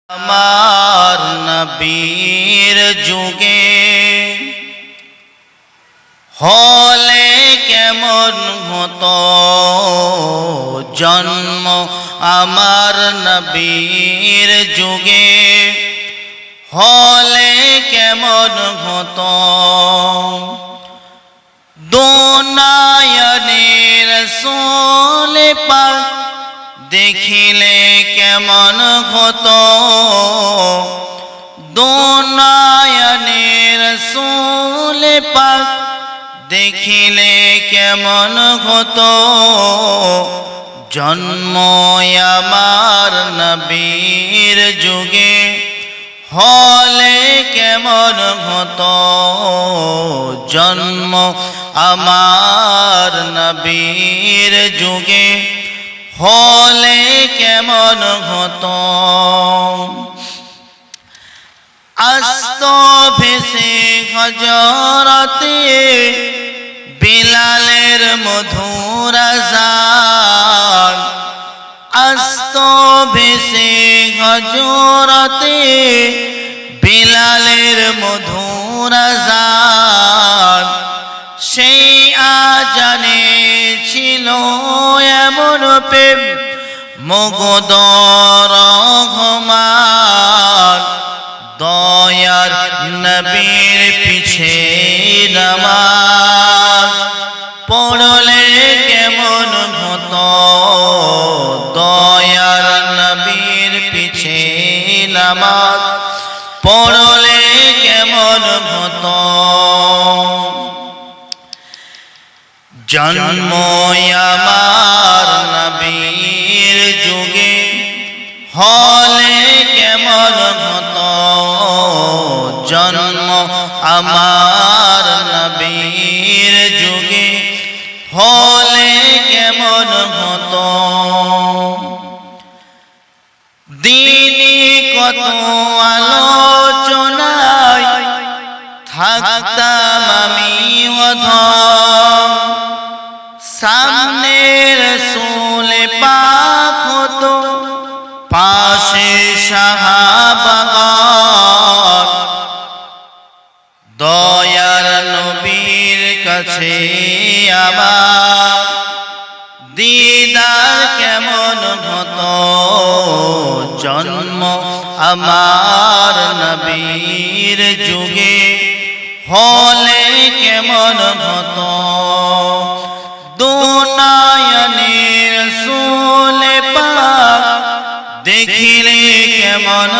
আমার নবীর যুগে হলে কেমন হতো জন্ম। আমার নবীর যুগে হলে কেমন হতো দুনিয়ার রাসূল পাক দেখিলে কেমন হতো দুনিয়ার রাসূল পাক দেখিলে কেমন হতো জন্ম। আমার নবীর যুগে হলে কেমন হতো জন্ম। আমার নবীর যুগে হলে কেমন হতো আস্ত ভেসে হযরতে বিলালের মধুর আযান। আস্ত ভেসে হযরতে বিলালের মধুর আযান। সেই আজানে ছিল এমন প্রেম মুগ্ধ রহমান। দয়ার নবীর পিছে নামাজ পড়লে কেমন হতো দয়ার নবীর পিছে নামাজ পড়লে কেমন হতো জন্ম। আমার নবীর যুগে হলে কেমন হতো জন্ম। আমার নবীর যুগে হলে কেমন হতো দিনই কত আলোচনায় থাকতাম আমি অধম। সামনে রাসূল পাক হতো পাশে সাহাবাগণ। দয়ার নবীর কাছে আমার দিদার কেমন হতো জন্ম। আমার নবীর যুগে হলে কেমন হতো দুনিয়ার রাসূল পাক দেখিলে কেমন